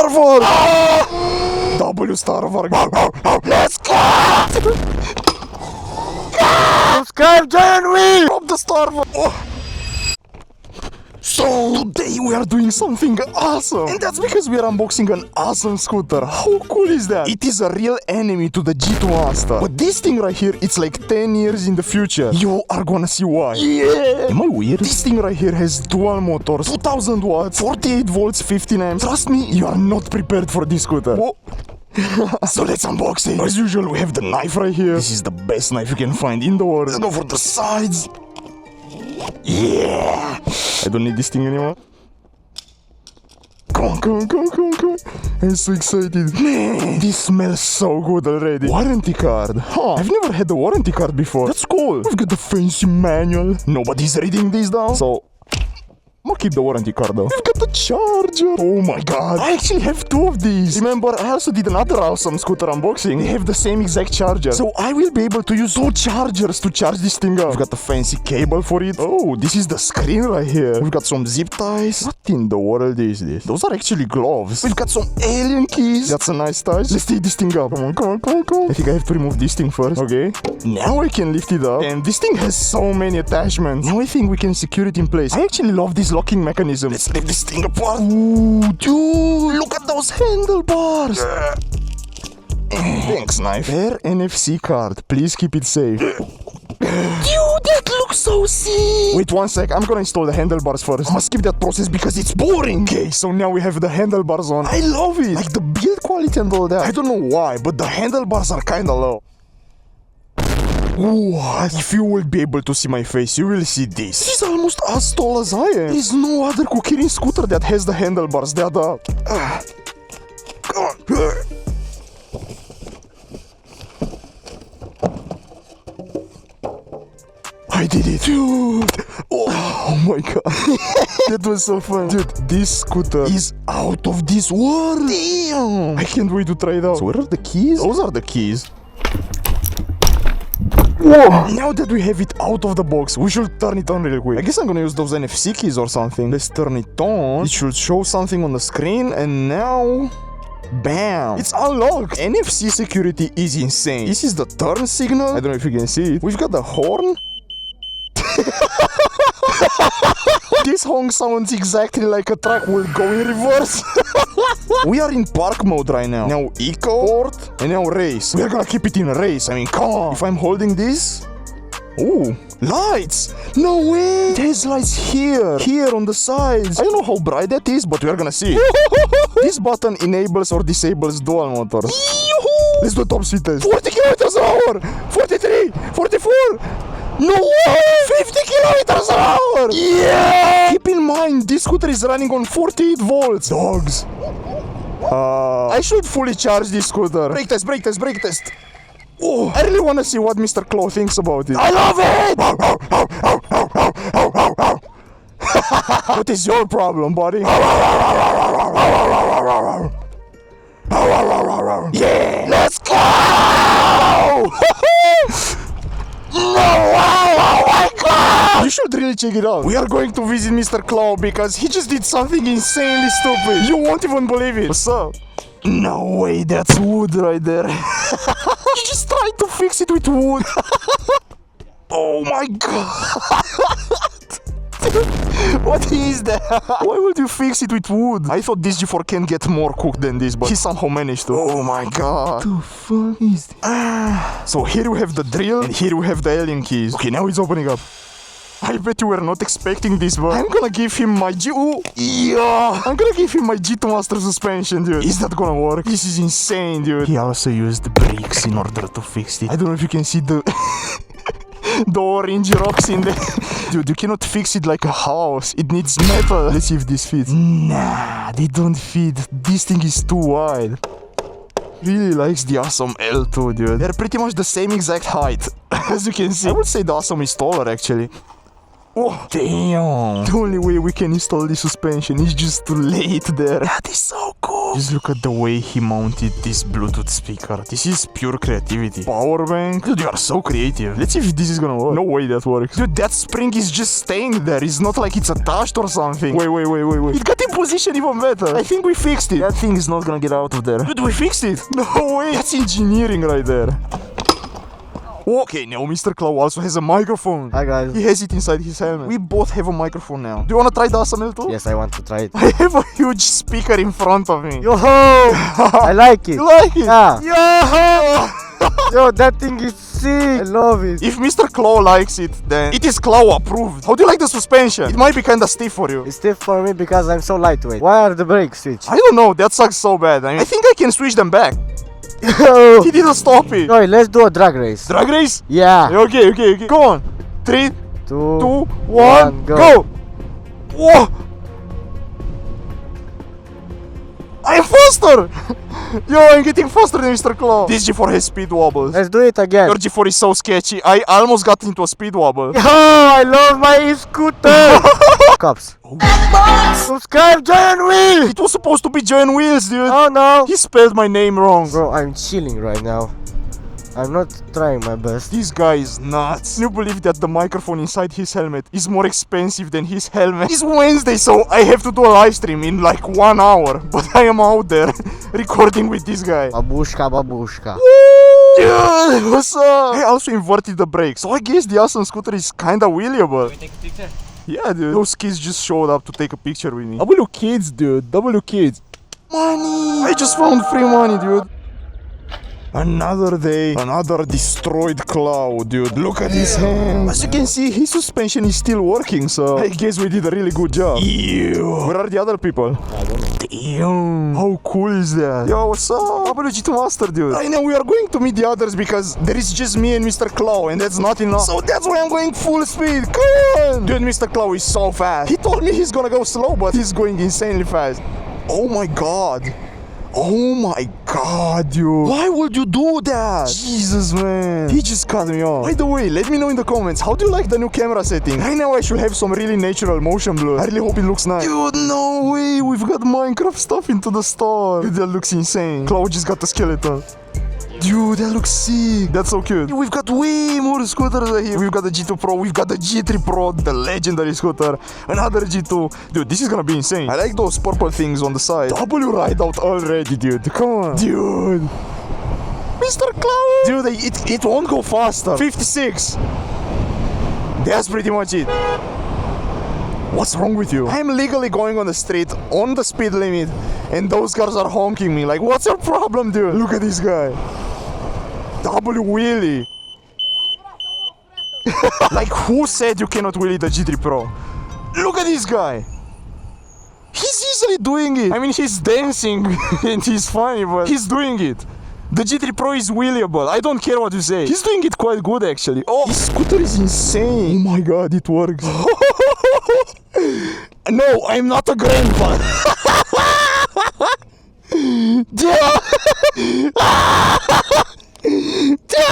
Starvark! W Starvark! Let's go! Subscribe, JoyOnWheels! From the Starvark! So, today we are doing something awesome! And that's because we are unboxing an awesome scooter. How cool is that? It is a real enemy to the G2 Monster. But this thing right here, it's like 10 years in the future. You are gonna see why. Yeah! Am I weird? This thing right here has dual motors, 2000 watts, 48 volts, 15 amps. Trust me, you are not prepared for this scooter. Whoa. So let's unbox it. As usual, we have the knife right here. This is the best knife you can find in the world. Let's go for the sides. Yeah! I don't need this thing anymore. Come on, come on, come on, come on, come on. I'm so excited. Man, this smells so good already. Warranty card. Huh, I've never had a warranty card before. That's cool. We've got the fancy manual. Nobody's reading this down, so I'm gonna keep the warranty card though. We've got the charger. Oh my god. I actually have two of these. Remember, I also did another awesome scooter unboxing. They have the same exact charger. So I will be able to use two chargers to charge this thing up. We've got the fancy cable for it. Oh, this is the screen right here. We've got some zip ties. What in the world is this? Those are actually gloves. We've got some alien keys. That's a nice touch. Let's take this thing up. Come on, come on, come on, come on. I think I have to remove this thing first. Okay. Now I can lift it up. And this thing has so many attachments. Now I think we can secure it in place. I actually love this locking mechanism. Let's lift this thing apart. Ooh, dude, look at those handlebars. Thanks, knife. Fair NFC card. Please keep it safe. Dude, that looks so sick. Wait 1 sec. I'm gonna install the handlebars first. I must skip that process because it's boring. Okay, so now we have the handlebars on. I love it. Like the build quality and all that. I don't know why, but the handlebars are kinda low. What? If you will be able to see my face, you will see this. This is almost as tall as I am. There is no other kukirin scooter that has the handlebars that up. Come on. I did it. Dude. Oh my god. That was so fun. Dude, this scooter is out of this world. Damn. I can't wait to try it out. So where are the keys? Those are the keys. Whoa. Now that we have it out of the box, we should turn it on real quick. I guess I'm gonna use those NFC keys or something. Let's turn it on. It should show something on the screen, and now bam! It's unlocked! NFC security is insane. This is the turn signal. I don't know if you can see it. We've got the horn. This honk sounds exactly like a truck will go in reverse. We are in park mode right now. Now eco, sport, and now race. We are gonna keep it in race. I mean, come on. If I'm holding this... Ooh, lights! No way! It has lights here on the sides. I don't know how bright that is, but we are gonna see. This button enables or disables dual motors. Let's do a top speed test. 40 kilometers an hour! 43! 44! No way! 50 kilometers an hour! Yeah! Keep in mind, this scooter is running on 48 volts. Dogs. I should fully charge this scooter. Brake test, brake test, brake test. Oh, I really want to see what Mr. Claw thinks about it. I love it! What is your problem, buddy? Yeah! Let's go! No! Oh my god! You should really check it out. We are going to visit Mr. Claw because he just did something insanely stupid. You won't even believe it. What's up? No way, that's wood right there. You just tried to fix it with wood. Oh my god. What is that? Why would you fix it with wood? I thought this G4 can get more cooked than this, but he somehow managed to. Oh my god. What the fuck is this? So here we have the drill, and here we have the alien keys. Okay, now it's opening up. I bet you were not expecting this, but I'm gonna give him my I'm gonna give him my G2 Master suspension, dude. Is that gonna work? This is insane, dude. He also used brakes in order to fix it. I don't know if you can see the... the orange rocks in there. Dude, you cannot fix it like a house. It needs metal. Let's see if this fits. Nah, they don't fit. This thing is too wide. Really likes the Ausom L2, dude. They're pretty much the same exact height. As you can see. I would say the Ausom is taller, actually. Oh, damn. The only way we can install this suspension is just to lay it there. That is so cool. Just look at the way he mounted this Bluetooth speaker. This is pure creativity. Power bank. Dude, you are so creative. Let's see if this is gonna work. No way that works. Dude, that spring is just staying there. It's not like it's attached or something. Wait. It got in position even better. I think we fixed it. That thing is not gonna get out of there. Dude, we fixed it. No way. That's engineering right there. Okay, now Mr. Claw also has a microphone. Hi guys. He has it inside his helmet. We both have a microphone now. Do you wanna try the ASML too? Yes, I want to try it. I have a huge speaker in front of me. Yo-ho! I like it. You like it? Yeah. Yo-ho! Yo, that thing is sick. I love it. If Mr. Claw likes it, then it is Claw approved. How do you like the suspension? It might be kinda stiff for you. It's stiff for me because I'm so lightweight. Why are the brakes switched? I don't know, that sucks so bad. I think I can switch them back. Yo! He didn't stop it. Joy, let's do a drag race. Drag race? Yeah. Okay. Go on. 3, 2, 2, 1, go! Whoa! I'm faster! Yo, I'm getting faster than Mr. Claw. This G4 has speed wobbles. Let's do it again. Your G4 is so sketchy. I almost got into a speed wobble. Yo, I love my scooter. Cops. Subscribe, JoyOnWheels. It was supposed to be JoyOnWheels, dude. Oh no. He spelled my name wrong. Bro, I'm chilling right now. I'm not trying my best. This guy is nuts. Can you believe that the microphone inside his helmet is more expensive than his helmet? It's Wednesday, so I have to do a live stream in like 1 hour. But I am out there recording with this guy. Babushka. Dude, what's up? I also inverted the brakes, so I guess the Ausom scooter is kinda wheeliable. Can we take a picture? Yeah, dude. Those kids just showed up to take a picture with me. W kids, dude. W kids. Money! I just found free money, dude. Another day, another destroyed cloud, dude. Look at his hand. As you can see, his suspension is still working, so I guess we did a really good job. Ew. Where are the other people? Damn. How cool is that? Yo, what's up? WG2 Master, dude. Right now we are going to meet the others because there is just me and Mr. Claw, and that's not enough. So that's why I'm going full speed. Come on! Dude, Mr. Claw is so fast. He told me he's gonna go slow, but he's going insanely fast. Oh my god. Oh my god, dude. Why would you do that? Jesus, man. He just cut me off. By the way, let me know in the comments, how do you like the new camera setting? Right now I should have some really natural motion blur. I really hope it looks nice. Dude, no way. We've got Minecraft stuff into the store. Dude, that looks insane. Cloud just got the skeleton. Dude, that looks sick. That's so cute. We've got way more scooters here. We've got the G2 Pro. We've got the G3 Pro, the legendary scooter. Another G2. Dude, this is gonna be insane. I like those purple things on the side. W Rideout already, dude. Come on. Dude. Mr. Cloud. Dude, it won't go faster. 56. That's pretty much it. What's wrong with you? I'm legally going on the street on the speed limit and those cars are honking me. Like, what's your problem, dude? Look at this guy. W wheelie. Like, who said you cannot wheelie the G3 Pro? Look at this guy. He's easily doing it. I mean, he's dancing and he's funny, but he's doing it. The G3 Pro is wheeliable. I don't care what you say. He's doing it quite good, actually. Oh, his scooter is insane. Oh my god, it works. No, I'm not a grandpa. Dude,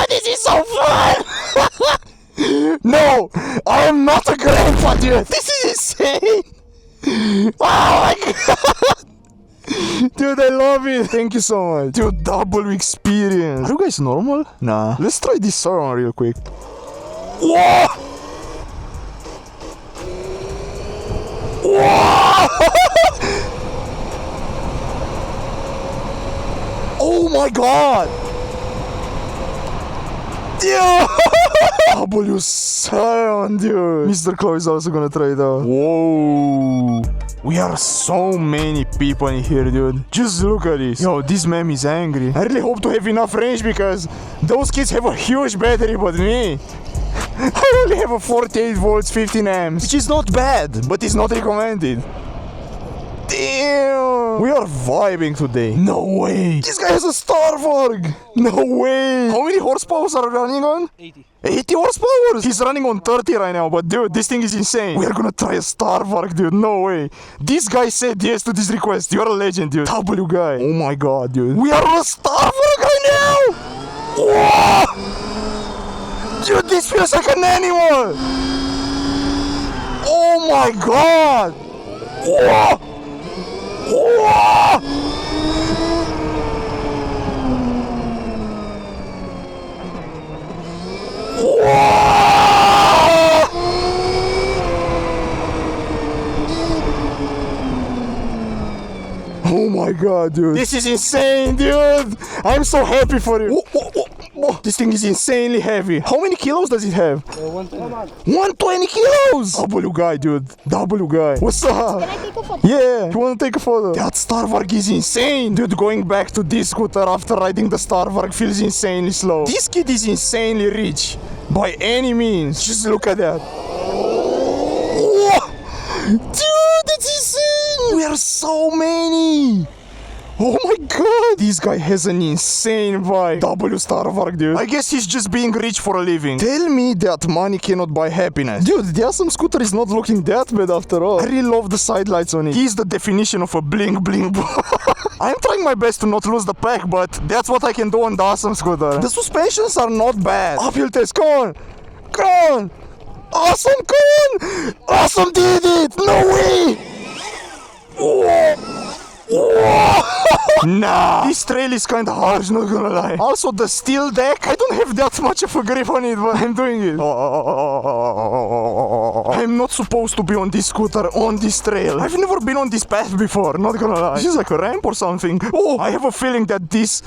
this is so fun. No, I am not a grandpa, dude. This is insane. Oh my god. Dude, I love it. Thank you so much. Dude, double experience. Are you guys normal? Nah. Let's try this around real quick. Whoa! Whoa! Oh my god! Yeah! W sound, dude. Mr. Claw is also gonna try it out. Whoa! We are so many people in here, dude. Just look at this. Yo, this man is angry. I really hope to have enough range because those kids have a huge battery, but me, I only have a 48 volts, 15 amps, which is not bad, but it's not recommended. Damn! We are vibing today. No way! This guy has a Starvark! No way! How many horsepower are running on? 80. 80 horsepower? He's running on 30 right now, but dude, this thing is insane. We are gonna try a Starvark, dude. No way. This guy said yes to this request. You're a legend, dude. W guy. Oh my god, dude. We are on a Starvark right now! Whoa! Dude, this feels like an animal! Oh my god! Whoa! Whoa! my god, dude. This is insane, dude. I'm so happy for you. This thing is insanely heavy. How many kilos does it have? 120 kilos! W guy, dude. W guy. What's up? Can I take a photo? Yeah, you wanna take a photo? That Starvark is insane. Dude, going back to this scooter after riding the Starvark feels insanely slow. This kid is insanely rich. By any means. Just look at that. Whoa! Dude, that's insane! We are so many! Oh my god! This guy has an insane vibe. W Starvark, dude. I guess he's just being rich for a living. Tell me that money cannot buy happiness. Dude, the Ausom scooter is not looking that bad after all. I really love the side lights on it. He's the definition of a bling bling boy. I'm trying my best to not lose the pack, but that's what I can do on the Ausom scooter. The suspensions are not bad. Uphill test, come on! Come on! Ausom, come on! Ausom did it! No way! Whoa! Whoa! Nah, this trail is kinda harsh, not gonna lie. Also, the steel deck, I don't have that much of a grip on it, but I'm doing it. I'm not supposed to be on this scooter, on this trail. I've never been on this path before, not gonna lie. This is like a ramp or something. Oh, I have a feeling that this...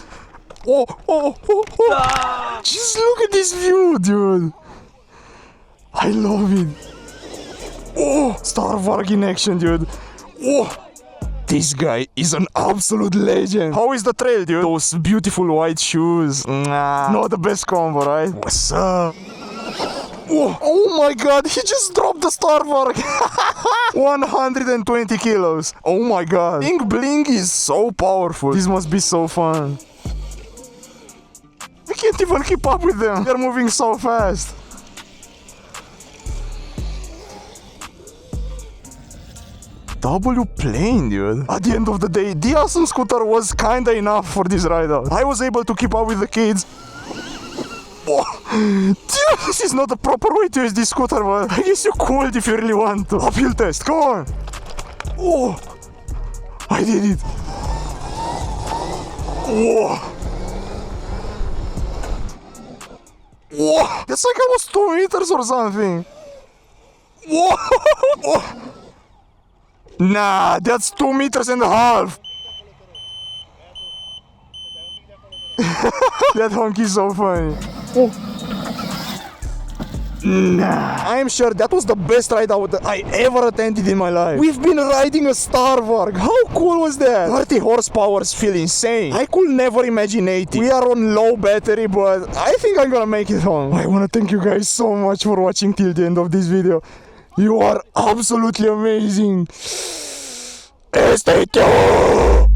Just look at this view, dude. I love it. Oh, Starvark in action, dude. Oh. This guy is an absolute legend. How is the trail, dude? Those beautiful white shoes. Not the best combo, right? What's up? Oh my god, he just dropped the Starvark. 120 kilos. Oh my god. Bling bling is so powerful. This must be so fun. I can't even keep up with them. They're moving so fast. W plane, dude. At the end of the day, the Ausom scooter was kinda enough for this ride out. I was able to keep up with the kids. Dude, this is not the proper way to use this scooter, but I guess you could if you really want to. Uphill test, come on. Oh, I did it. Whoa. Whoa, that's like almost 2 meters or something. Whoa. Oh. Nah, that's 2.5 meters. That honk is so funny. Oh. Nah, I'm sure that was the best ride out that I ever attended in my life. We've been riding a Starvark. How cool was that? 30 horsepowers feel insane. I could never imagine 80. We are on low battery, but I think I'm gonna make it home. I wanna thank you guys so much for watching till the end of this video. You are absolutely amazing. Stay tuned.